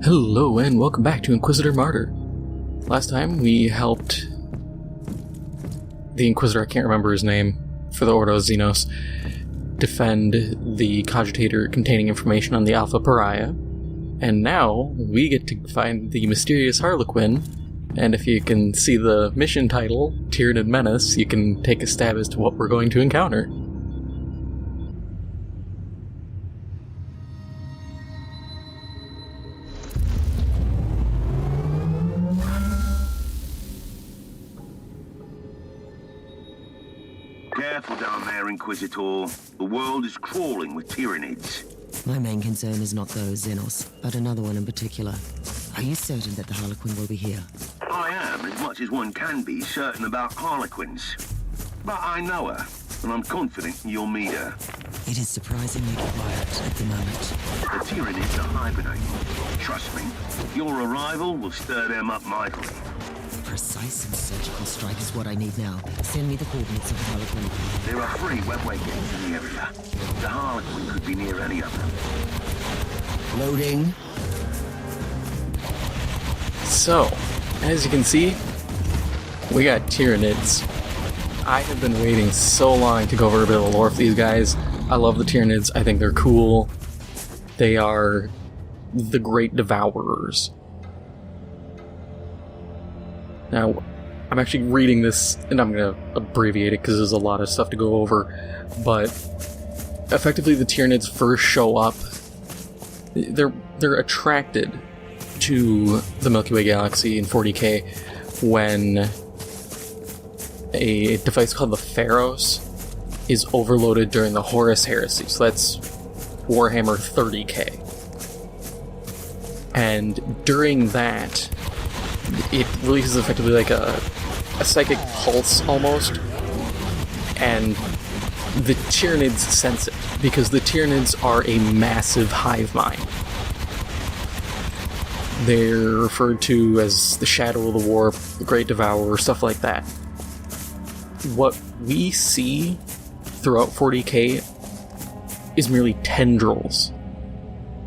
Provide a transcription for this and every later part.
Hello and welcome back to Inquisitor Martyr. Last time we helped the Inquisitor, I can't remember his name, for the Ordo Xenos, defend the cogitator containing information on the Alpha Pariah. And now we get to find the mysterious Harlequin, and if you can see the mission title, Tyranid Menace, you can take a stab as to what we're going to encounter. Careful down there, Inquisitor. The world is crawling with Tyranids. My main concern is not those Xenos, but another one in particular. Are you certain that the Harlequin will be here? I am, as much as one can be, certain about Harlequins. But I know her, and I'm confident you'll meet her. It is surprisingly quiet at the moment. The Tyranids are hibernating. Trust me, your arrival will stir them up mightily. Precise and surgical strike is what I need now. Send me the coordinates of the Harlequin. There are 3 webway gates in the area. The Harlequin could be near any of them. Loading. So, as you can see, we got Tyranids. I have been waiting so long to go over a bit of the lore for these guys. I love the Tyranids. I think they're cool. They are the great Devourers. Now, I'm actually reading this, and I'm going to abbreviate it because there's a lot of stuff to go over, but effectively the Tyranids first show up. They're attracted to the Milky Way galaxy in 40K when a device called the Pharaohs is overloaded during the Horus Heresy, so that's Warhammer 40K. And during that, it releases effectively like a psychic pulse almost, and the Tyranids sense it, because the Tyranids are a massive hive mind. They're referred to as the Shadow of the Warp, the Great Devourer, stuff like that. What we see throughout 40K is merely tendrils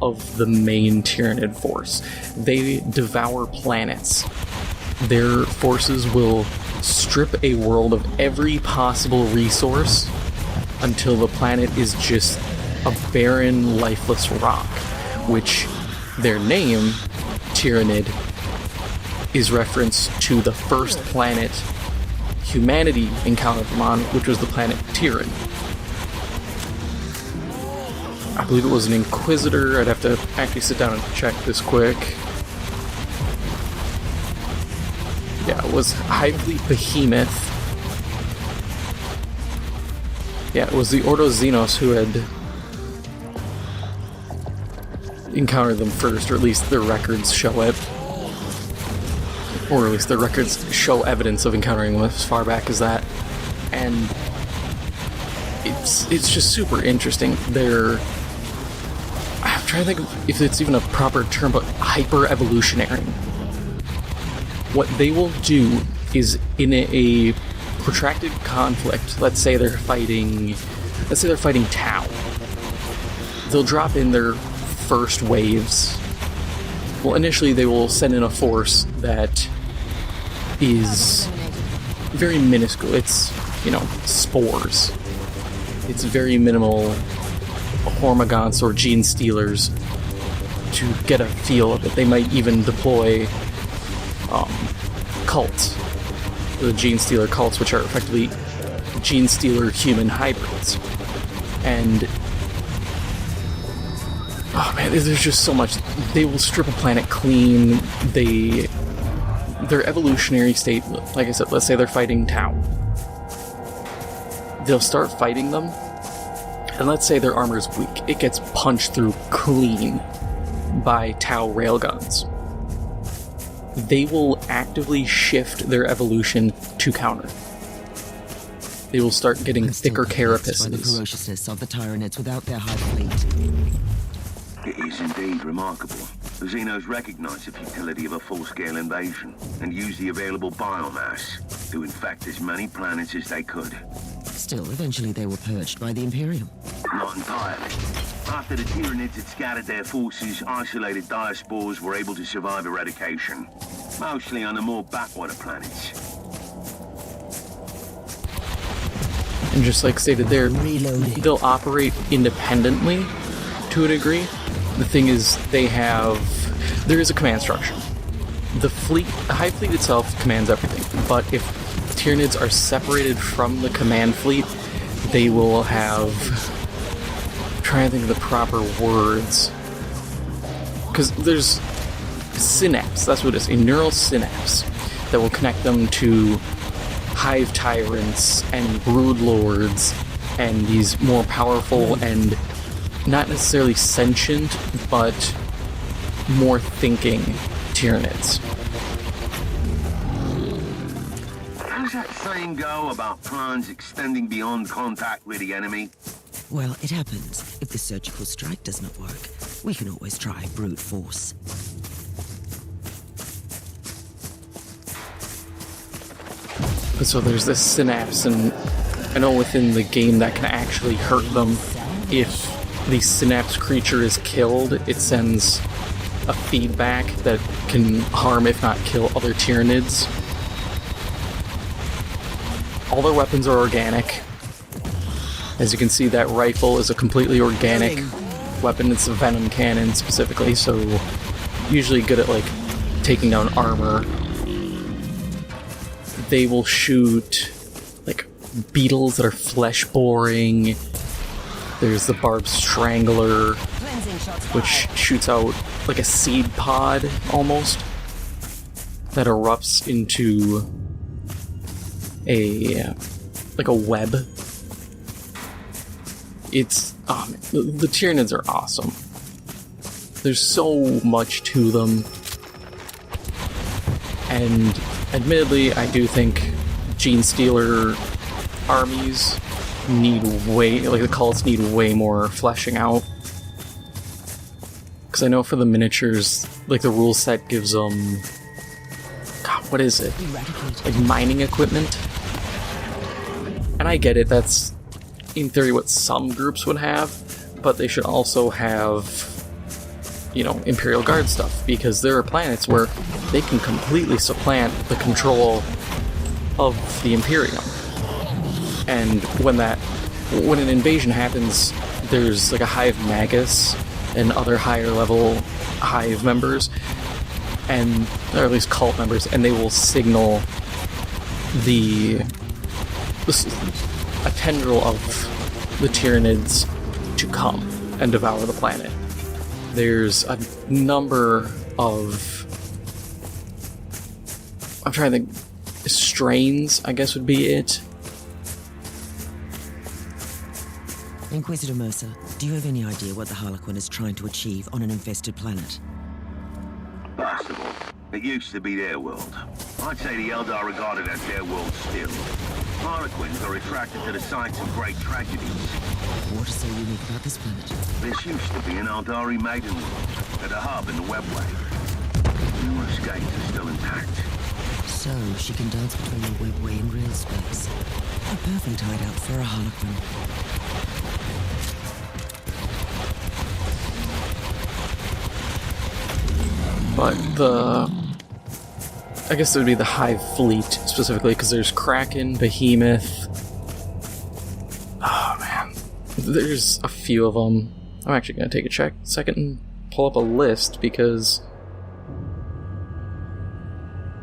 of the main Tyranid force. They devour planets. Their forces will strip a world of every possible resource until the planet is just a barren, lifeless rock, which their name, Tyranid, is reference to the first planet humanity encountered them on, which was the planet Tyran. I believe it was an Inquisitor. I'd have to actually sit down and check this quick. Yeah, it was Highly Behemoth. Yeah, it was the Ordo Xenos who had encountered them first, or at least their records show it. Or at least their records show evidence of encountering them as far back as that. And it's just super interesting. I'm trying to think of if it's even a proper term, but hyper-evolutionary. What they will do is, in a protracted conflict, let's say they're fighting Tau, they'll drop in their first waves. Well, initially they will send in a force that is very minuscule. It's, spores. It's very minimal hormagaunts or gene stealers to get a feel of it. They might even deploy cults, the gene stealer cults, which are effectively gene stealer human hybrids. And oh man, there's just so much. They will strip a planet clean. Their evolutionary state, like I said, let's say they're fighting Tau. They'll start fighting them, and let's say their armor is weak. It gets punched through clean by Tau railguns. They will actively shift their evolution to counter. They will start getting thicker carapaces. By the ferociousness of the Tyranids without their high fleet. It is indeed remarkable. The Xenos recognize the futility of a full-scale invasion and use the available biomass to infect as many planets as they could. Still, eventually they were purged by the Imperium. Not entirely. After the Tyranids had scattered their forces, isolated diaspores were able to survive eradication. Mostly on the more backwater planets. And just like stated there, Reloading. they'll operate independently to a degree. The thing is, there is a command structure. The High Fleet itself commands everything, but if Tyranids are separated from the command fleet, they will have... I'm trying to think of the proper words. Because there's synapse, that's what it is, a neural synapse that will connect them to hive tyrants and brood lords and these more powerful and not necessarily sentient, but more thinking Tyranids. How's that saying go about plans extending beyond contact with the enemy? Well, it happens. If the surgical strike does not work, we can always try brute force. So there's this synapse, and I know within the game that can actually hurt them. If the synapse creature is killed, it sends a feedback that can harm, if not kill, other Tyranids. All their weapons are organic. As you can see, that rifle is a completely organic weapon. It's a venom cannon specifically, so usually good at like taking down armor. They will shoot like beetles that are flesh-boring. There's the barbed strangler, which shoots out like a seed pod almost that erupts into a web. It's the Tyranids are awesome. There's so much to them, and admittedly, I do think Gene Stealer armies need the cults need way more fleshing out. Because I know for the miniatures, like the rule set gives them, God, what is it? Like mining equipment? And I get it, that's in theory what some groups would have, but they should also have, Imperial Guard stuff, because there are planets where they can completely supplant the control of the Imperium. And when an invasion happens, there's like a Hive Magus and other higher level Hive members, or at least cult members, and they will signal a tendril of the Tyranids to come and devour the planet. There's a number of... I'm trying to think... strains, I guess would be it. Inquisitor Mercer, do you have any idea what the Harlequin is trying to achieve on an infested planet? Possible. It used to be their world. I'd say the Eldar regard it as their world still. Harlequins are attracted to the sites of great tragedies. What is so unique about this planet? This used to be an Eldari maiden world, at a hub in the webway. Numerous gates are still intact. So, she can dance between the webway and real space. A perfect hideout for a Harlequin. But I guess it would be the Hive Fleet, specifically, because there's Kraken, Behemoth... Oh, man. There's a few of them. I'm actually going to take a second and pull up a list, because...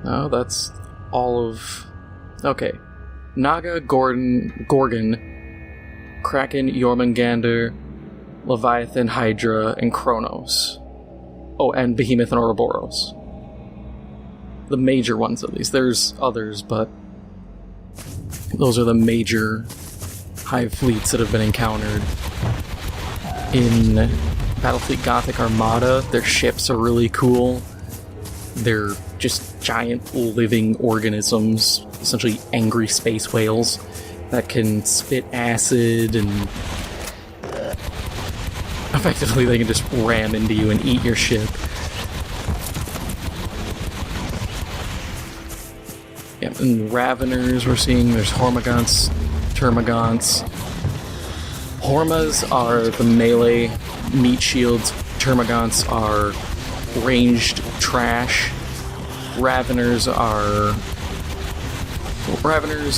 Oh, that's all of... Okay. Naga, Gorgon, Kraken, Jormungandr, Leviathan, Hydra, and Kronos. Oh, and Behemoth and Ouroboros. The major ones, at least. There's others, but those are the major Hive fleets that have been encountered. In Battlefleet Gothic Armada, their ships are really cool. They're just giant living organisms, essentially angry space whales, that can spit acid and effectively they can just ram into you and eat your ship. Yeah, and Raveners we're seeing, there's Hormagaunts, Termagants. Hormas are the melee meat shields. Termagants are ranged trash. Raveners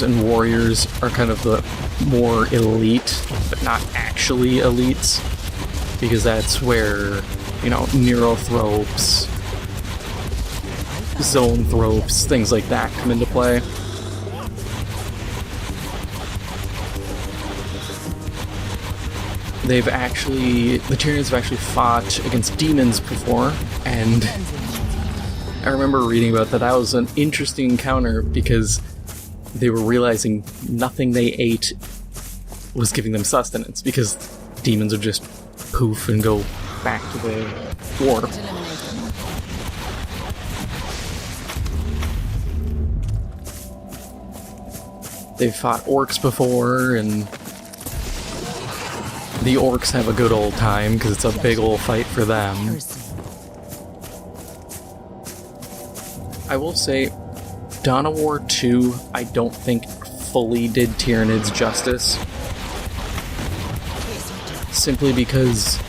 and warriors are kind of the more elite, but not actually elites, because that's where, Neurothropes, Zonethropes, things like that come into play. The Tyranids have actually fought against demons before, and I remember reading about that. That was an interesting encounter because they were realizing nothing they ate was giving them sustenance, because demons would just poof and go back to the war. They've fought orcs before, and the orcs have a good old time because it's a big old fight for them. I will say, Dawn of War 2, I don't think fully did Tyranids justice. Simply because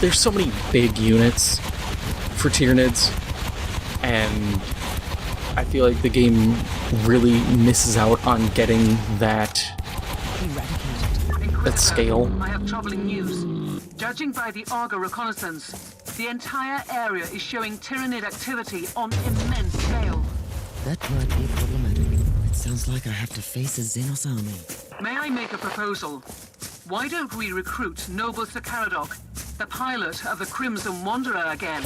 there's so many big units for Tyranids, and I feel like the game really misses out on getting that scale. I have troubling news. Judging by the Augur reconnaissance, the entire area is showing Tyranid activity on immense scale. That might be problematic. It sounds like I have to face a Xenos army. May I make a proposal? Why don't we recruit Noble Sakaradok, the pilot of the Crimson Wanderer, again?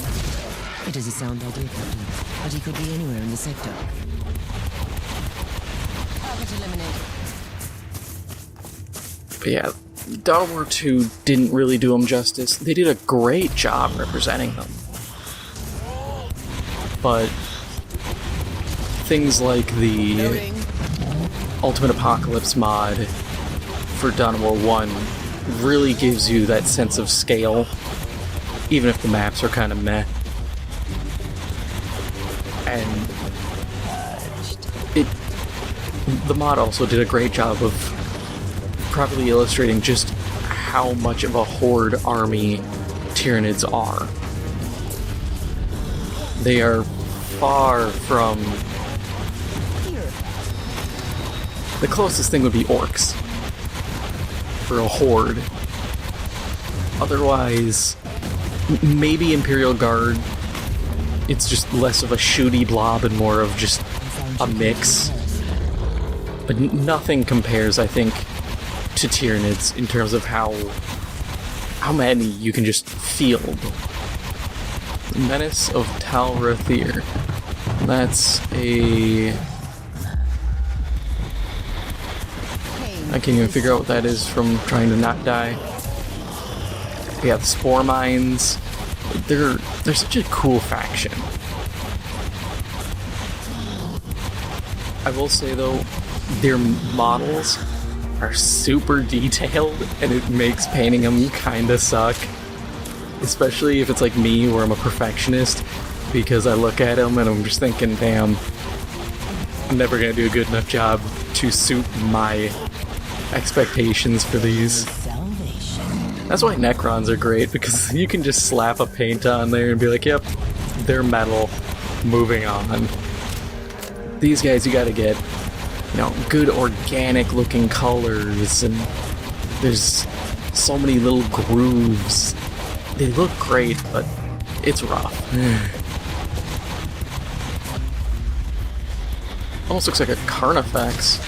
It is a sound idea, Captain, but he could be anywhere in the sector. Target eliminated. But yeah, Dawn of War 2 didn't really do them justice. They did a great job representing them. But things like the Ultimate Apocalypse mod for Dawn of War 1 really gives you that sense of scale, even if the maps are kind of meh. And the mod also did a great job of properly illustrating just how much of a horde army Tyranids are. They are far from... The closest thing would be orcs for a horde. Otherwise, maybe Imperial Guard. It's just less of a shooty blob and more of just a mix. But nothing compares, I think, to Tyranids in terms of how many you can just field. Menace of Talrathir. That's a... I can't even figure out what that is from trying to not die. Yeah, the Spore Mines. They're such a cool faction. I will say though, their models are super detailed, and it makes painting them kinda suck. Especially if it's like me, where I'm a perfectionist, because I look at them and I'm just thinking, damn, I'm never gonna do a good enough job to suit my expectations for these. That's why Necrons are great, because you can just slap a paint on there and be like, yep, they're metal, moving on. These guys you gotta get, good organic looking colors, and there's so many little grooves. They look great, but it's rough. Almost looks like a Carnifex.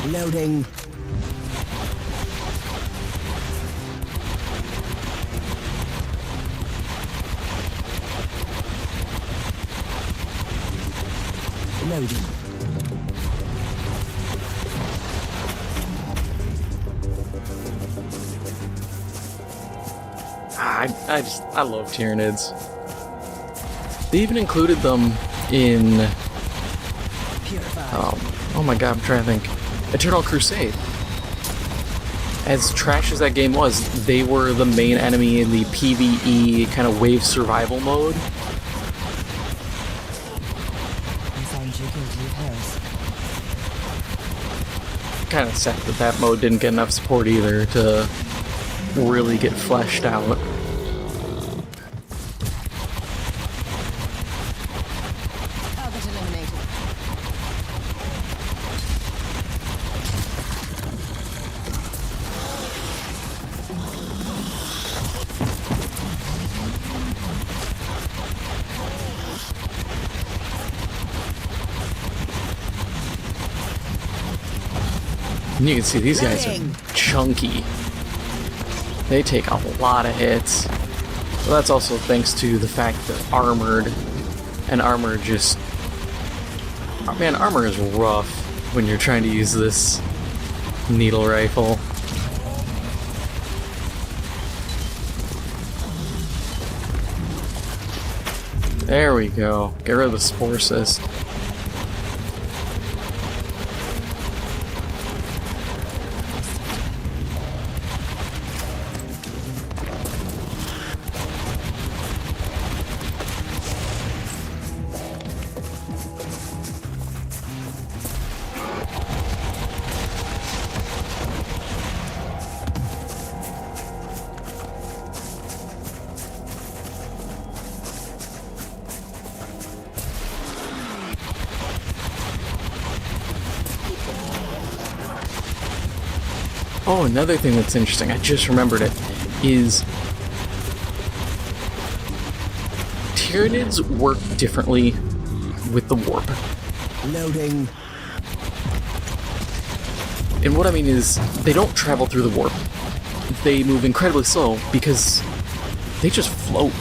Loading. Loading. I love Tyranids. They even included them in... Oh my god, I'm trying to think. Eternal Crusade. As trash as that game was, they were the main enemy in the PvE kind of wave survival mode. possibility of heresy. Kind of sad that that mode didn't get enough support either to really get fleshed out. Target eliminated. And you can see these guys are chunky. They take a lot of hits. Well, that's also thanks to the fact that armored, and armor just... Oh, man, armor is rough when you're trying to use this needle rifle. There we go. Get rid of the spore cyst. Oh, another thing that's interesting, I just remembered it, is Tyranids work differently with the warp. Loading. And what I mean is, they don't travel through the warp. They move incredibly slow because they just float.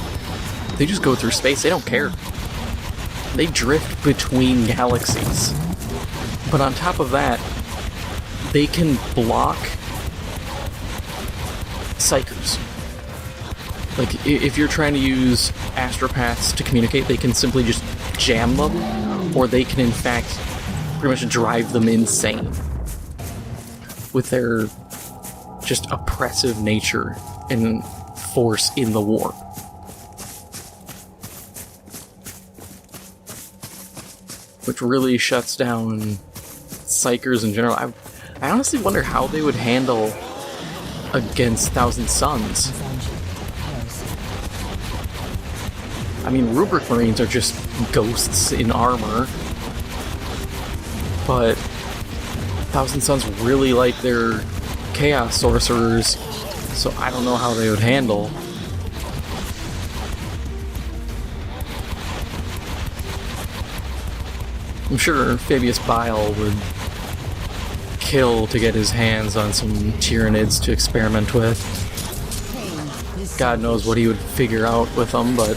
They just go through space, they don't care. They drift between galaxies. But on top of that, they can block psychers. Like, if you're trying to use astropaths to communicate, they can simply just jam them, or they can in fact pretty much drive them insane with their just oppressive nature and force in the warp. Which really shuts down psychers in general. I honestly wonder how they would handle against Thousand Suns. I mean, Rubric Marines are just ghosts in armor, but Thousand Suns really like their Chaos Sorcerers, so I don't know how they would handle. I'm sure Fabius Bile would kill to get his hands on some Tyranids to experiment with. God knows what he would figure out with them, but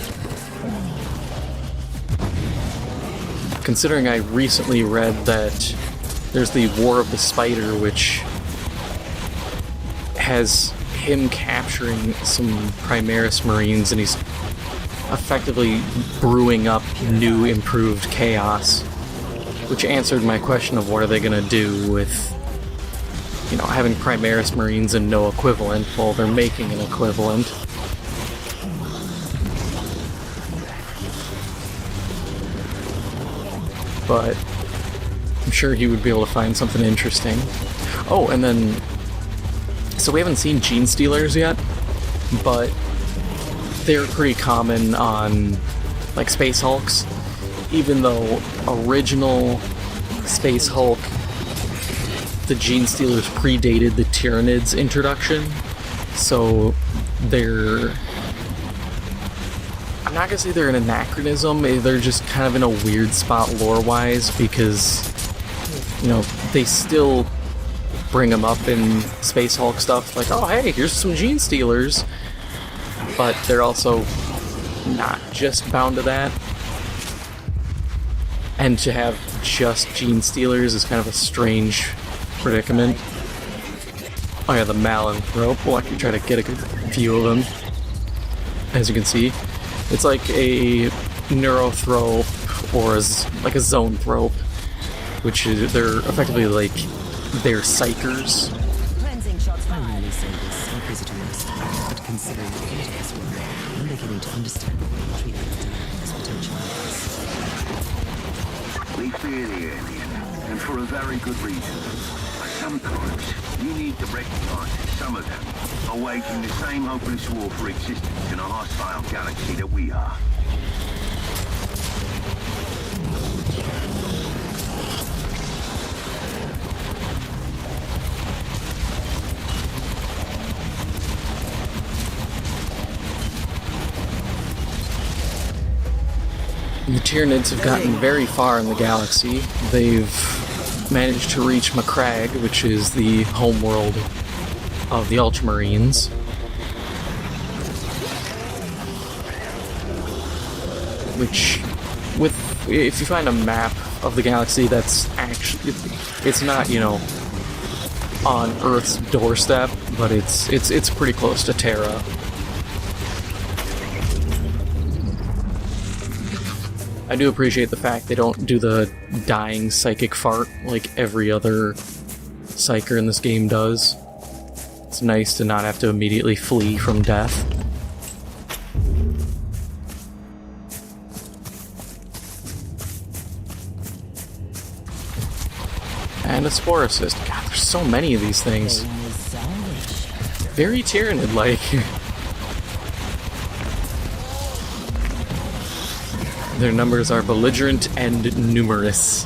considering I recently read that there's the War of the Spider, which has him capturing some Primaris Marines, and he's effectively brewing up new improved chaos, which answered my question of what are they going to do with, you know, having Primaris Marines and no equivalent. Well, they're making an equivalent. But I'm sure he would be able to find something interesting. Oh, and then, so we haven't seen Gene Stealers yet, but they're pretty common on, like, Space Hulks, even though original Space Hulk, the Gene Stealers predated the Tyranids introduction, so they're... I'm not gonna say they're an anachronism, they're just kind of in a weird spot lore-wise, because, you know, they still bring them up in Space Hulk stuff, like, oh hey, here's some Gene Stealers, but they're also not just bound to that. And to have just Gene Stealers is kind of a strange predicament. Oh yeah, the Malanthrope. We'll actually try to get a good view of him. As you can see, it's like a Neurothrope or like a Zoanthrope, which is, they're effectively like, they're psychers. Cleansing shots fired. I really say this Inquisitor myself, but considering the fate of this world, I'm beginning to understand why you treat the Eldar as potential enemies. We fear the alien, and for a very good reason. But sometimes, you need to recognize that some of them are waging the same hopeless war for existence in a hostile galaxy that we are. The Tyranids have gotten very far in the galaxy. They've managed to reach Macragge, which is the homeworld of the Ultramarines. Which, if you find a map of the galaxy that's actually, it's not, you know, on Earth's doorstep, but it's pretty close to Terra. I do appreciate the fact they don't do the dying psychic fart like every other psyker in this game does. It's nice to not have to immediately flee from death. And a spore assist. God, there's so many of these things. Very Tyranid-like. Their numbers are belligerent and numerous.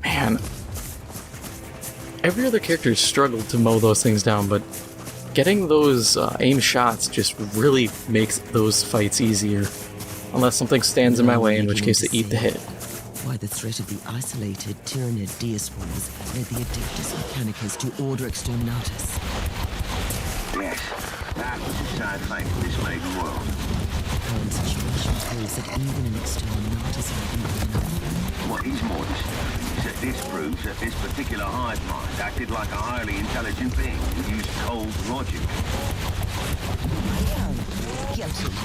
Man. Every other character struggled to mow those things down, but getting those aim shots just really makes those fights easier. Unless something stands in my way, in which case they eat the hit. Why the threat of the isolated Tyranid diaspores led the Adeptus Mechanicus to order Exterminatus. Yes, that was a sad fate for this maiden world. The current situation proves that even an Exterminatus might be enough. What is more disturbing is that this proves that this particular hive mind acted like a highly intelligent being who used cold logic. I am guilty of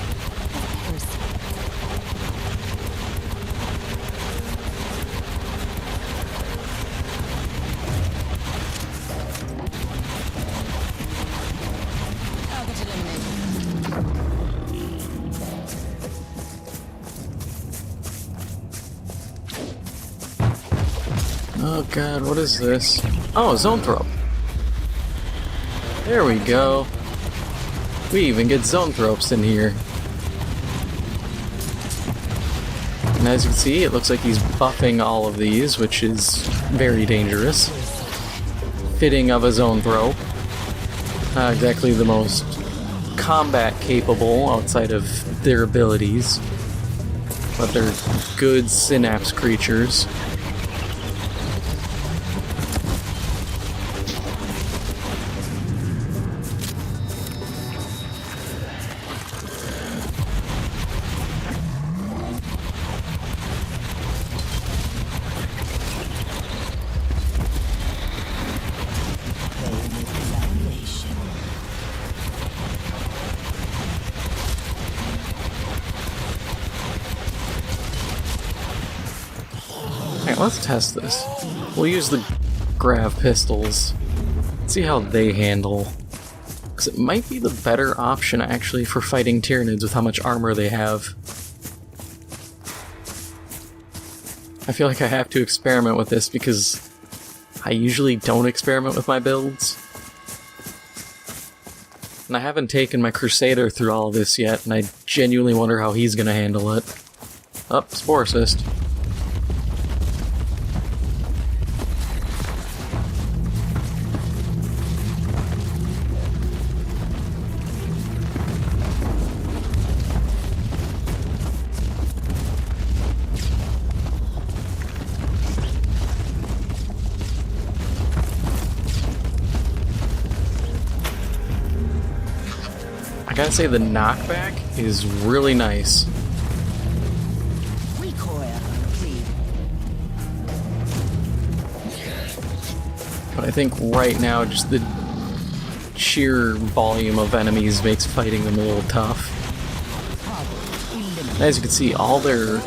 heresy. Oh god, what is this? Oh, Zoanthrope. There we go. We even get Zoanthropes in here. And as you can see, it looks like he's buffing all of these, which is very dangerous. Fitting of a Zoanthrope. Not exactly the most combat capable outside of their abilities, but they're good synapse creatures. Alright, let's test this. We'll use the grav pistols. See how they handle. Because it might be the better option, actually, for fighting Tyranids with how much armor they have. I feel like I have to experiment with this because I usually don't experiment with my builds. And I haven't taken my Crusader through all of this yet, and I genuinely wonder how he's gonna handle it. Oh, Spore Assist. I gotta say, the knockback is really nice. But I think right now, just the sheer volume of enemies makes fighting them a little tough. As you can see, all their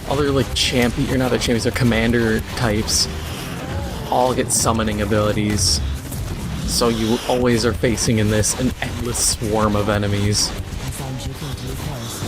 like champion, or not their champions, their commander types all get summoning abilities. So you always are facing in this an endless swarm of enemies. I found you guilty of heresy.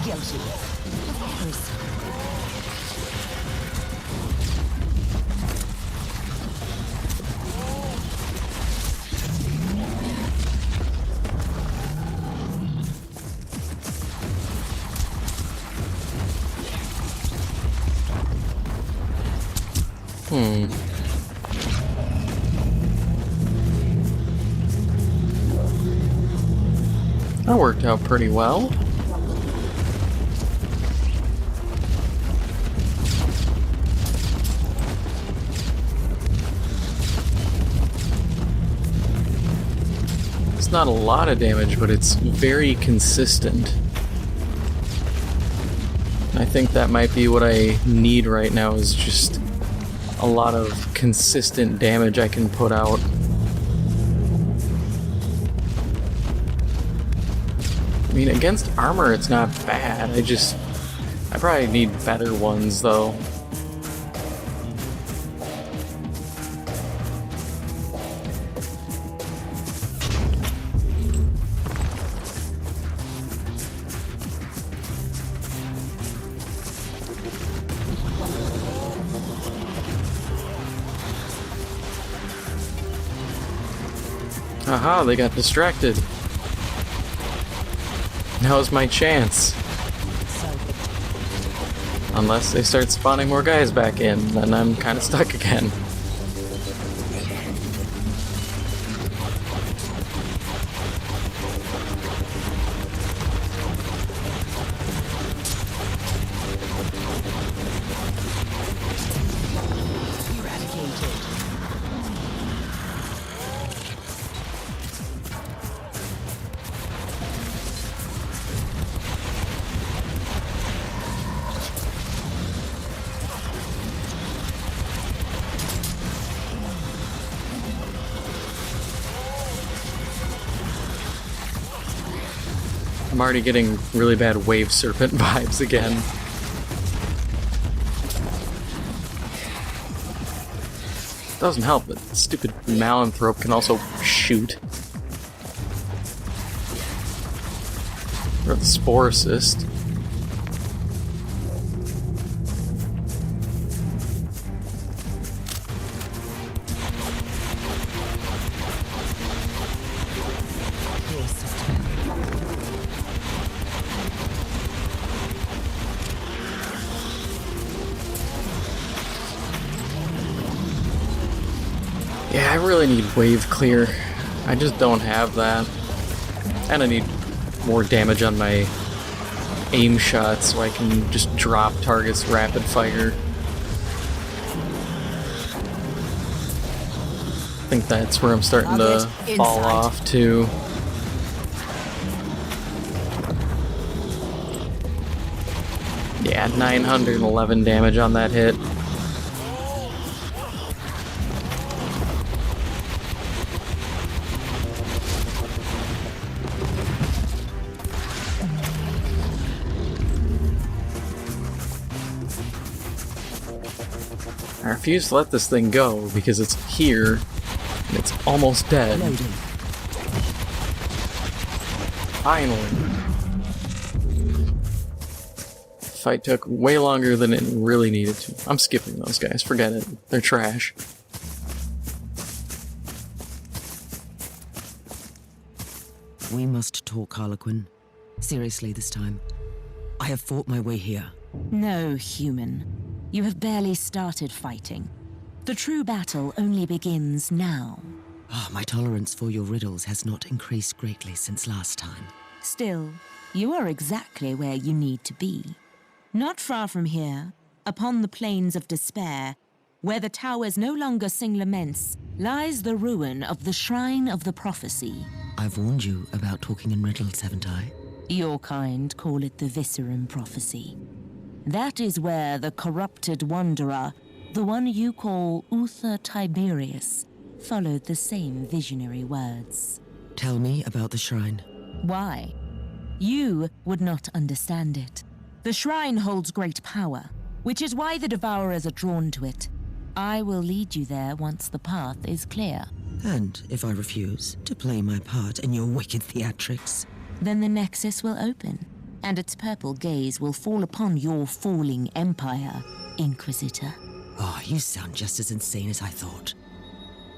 Guilty of heresy. That worked out pretty well. It's not a lot of damage, but it's very consistent. I think that might be what I need right now, is just a lot of consistent damage I can put out. I mean, against armor it's not bad, I probably need better ones though. Aha, they got distracted. Now's my chance. Unless they start spawning more guys back in, then I'm kind of stuck again. I'm already getting really bad wave serpent vibes again. Doesn't help that stupid Malanthrope can also shoot. Or the Spore Assist. Yeah, I really need wave clear. I just don't have that. And I need more damage on my aim shots so I can just drop targets rapid fire. I think that's where I'm starting to fall off too. Yeah, 911 damage on that hit. I refuse to let this thing go because it's here and it's almost dead. Finally. Fight took way longer than it really needed to. I'm skipping those guys. Forget it. They're trash. We must talk, Harlequin. Seriously this time. I have fought my way here. No, human. You have barely started fighting. The true battle only begins now. My tolerance for your riddles has not increased greatly since last time. Still, you are exactly where you need to be. Not far from here, upon the plains of despair, where the towers no longer sing laments, lies the ruin of the Shrine of the Prophecy. I've warned you about talking in riddles, haven't I? Your kind call it the Viscerum Prophecy. That is where the corrupted wanderer, the one you call Uther Tiberius, followed the same visionary words. Tell me about the shrine. Why? You would not understand it. The shrine holds great power, which is why the Devourers are drawn to it. I will lead you there once the path is clear. And if I refuse to play my part in your wicked theatrics? Then the Nexus will open, and its purple gaze will fall upon your falling empire, Inquisitor. Oh, you sound just as insane as I thought.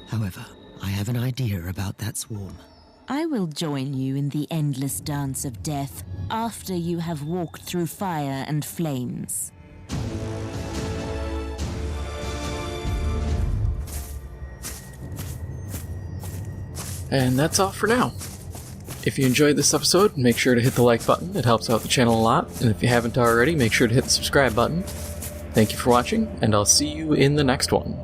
However, I have an idea about that swarm. I will join you in the endless dance of death after you have walked through fire and flames. And that's all for now. If you enjoyed this episode, make sure to hit the like button. It helps out the channel a lot. And if you haven't already, make sure to hit the subscribe button. Thank you for watching, and I'll see you in the next one.